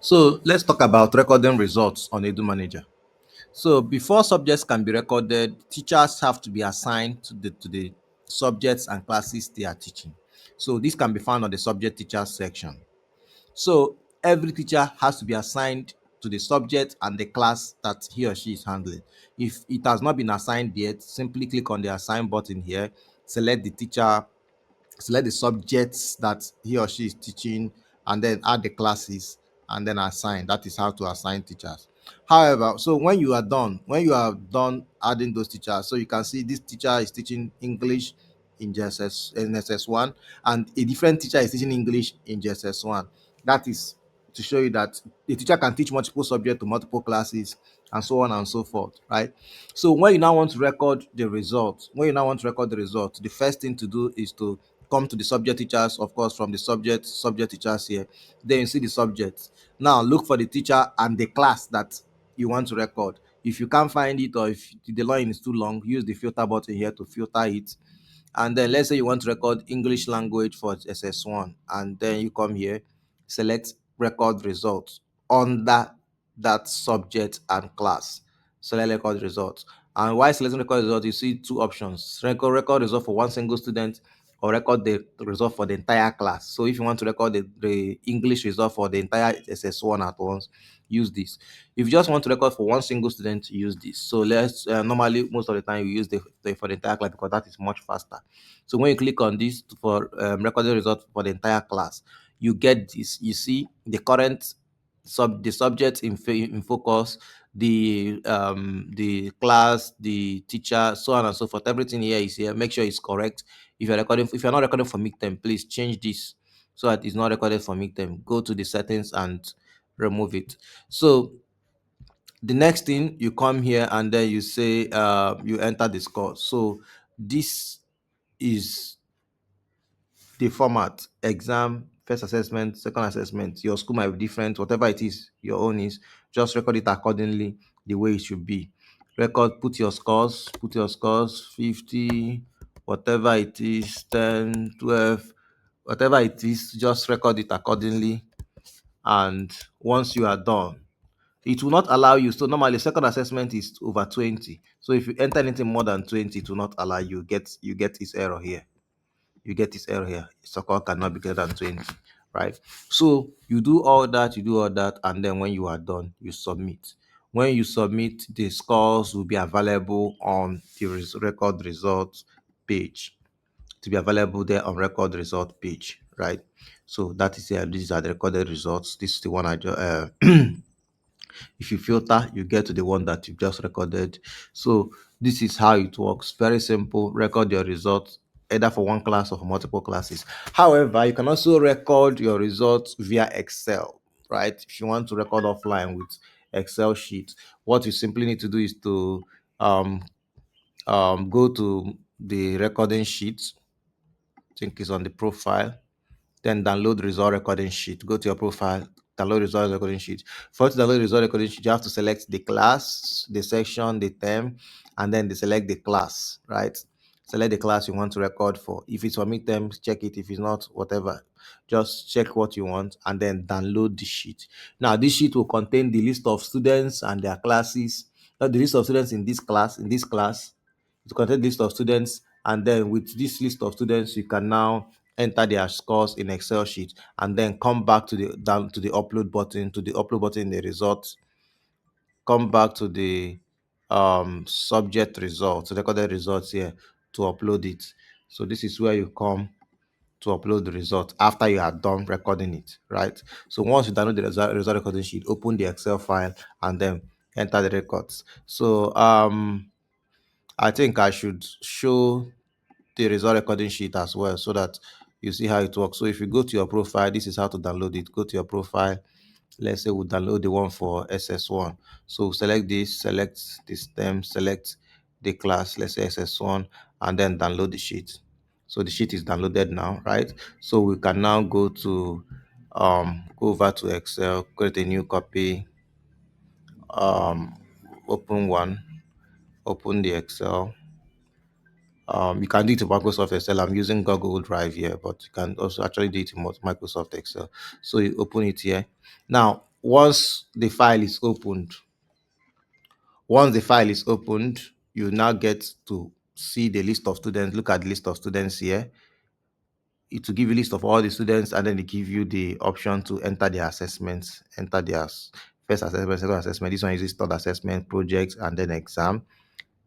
So let's talk about recording results on Edumanager. So before subjects can be recorded, teachers have to be assigned to the subjects and classes they are teaching. So this can be found on the subject teachers section. So every teacher has to be assigned to the subject and the class that he or she is handling. If it has not been assigned yet, simply click on the assign button here, select the teacher, select the subjects that he or she is teaching, and then add the classes and then assign. That is how to assign teachers. However, so when you are done adding those teachers, so you can see this teacher is teaching English in JSS1, and a different teacher is teaching English in JSS1. That is to show you that the teacher can teach multiple subjects to multiple classes and so on and so forth, right? So when you now want to record the results, the first thing to do is to come to the subject teachers, of course, from the subject teachers here. Then you see the subjects. Now look for the teacher and the class that you want to record. If you can't find it, or if the line is too long, use the filter button here to filter it. And then let's say you want to record English language for SS1, and then you come here, select record results under that subject and class. Select record results. And while selecting record results, you see two options: record result for one single student, or record the result for the entire class. So if you want to record the English result for the entire SS1 at once, use this. If you just want to record for one single student, use this. So let's normally most of the time you use the for the entire class, because that is much faster. So when you click on this for recording result for the entire class, you get this. You see the current the subject in focus, the class, the teacher, so on and so forth. Everything here is here. Make sure it's correct. If you're not recording for midterm, please change this so that it's not recorded for midterm. Go to the settings and remove it. So the next thing, you come here and then you say you enter the score. So this is the format: exam, first assessment, second assessment. Your school might be different, whatever it is your own is, just record it accordingly, the way it should be. Record, put your scores 50, whatever it is, 10, 12, whatever it is, just record it accordingly. And once you are done, it will not allow you. So normally second assessment is over 20. So if you enter anything more than 20, it will not allow you. Get this error here. You get this error here. Score cannot be greater than 20, right? So you do all that, and then when you are done, you submit. When you submit, the scores will be available on the record results page. To be available there on record result page, right? So that is here. These are the recorded results. This is the one I just if you filter, you get to the one that you just recorded. So this is how it works. Very simple. Record your results either for one class or for multiple classes. However, you can also record your results via Excel, right? If you want to record offline with Excel sheets, what you simply need to do is to um, go to the recording sheet. I think it's on the profile, then download result recording sheet. Go to your profile, download result recording sheet. For you to download result recording sheet, you have to select the class, the section, the term, and then select the class, right? Select the class you want to record for. If it's for midterm, check it. If it's not, whatever, just check what you want and then download the sheet. Now, this sheet will contain the list of students and their classes, not the list of students in this class. It contains list of students, and then with this list of students, you can now enter their scores in Excel sheet, and then come back to the down to the upload button, in the results. Come back to the subject results, recorded results here, to upload it. So this is where you come to upload the result after you are done recording it, right? So once you download the result recording sheet, open the Excel file and then enter the records. So I think I should show the result recording sheet as well, so that you see how it works. So if you go to your profile, this is how to download it. Go to your profile. Let's say we download the one for SS1. So select this, select the stem, select the class, let's say SS1, and then download the sheet. So the sheet is downloaded now, right? So we can now go over to Excel, create a new copy, um open one, open the Excel. You can do it in Microsoft Excel. I'm using Google Drive here, but you can also actually do it in Microsoft Excel. So you open it here. Now, once the file is opened, once the file is opened, you now get to see the list of students. Look at the list of students here. It will give you a list of all the students, and then it give you the option to enter their assessments, enter their first assessment, second assessment. This one is third assessment, projects, and then exam.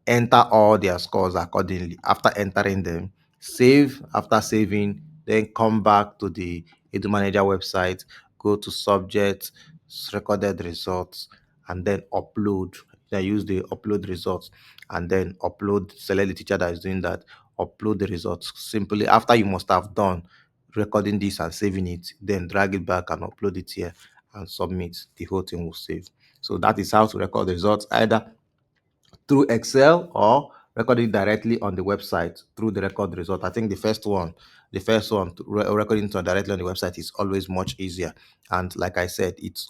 Enter all their scores accordingly. After entering them, save. After saving, then come back to the Edumanager website, go to subjects, recorded results, and then upload. Then use the upload results, and then upload, select the teacher that is doing that, upload the results. Simply after you must have done recording this and saving it, then drag it back and upload it here and submit. The whole thing will save. So that is how to record the results, either through Excel or recording directly on the website through the record result. I think the first one recording directly on the website is always much easier. And like I said, it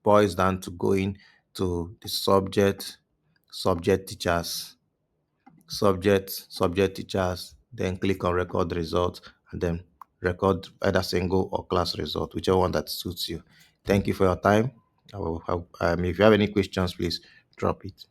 boils down to going to the subject teachers, subject teachers, then click on record results, and then record either single or class result, whichever one that suits you. Thank you for your time. If you have any questions, please drop it.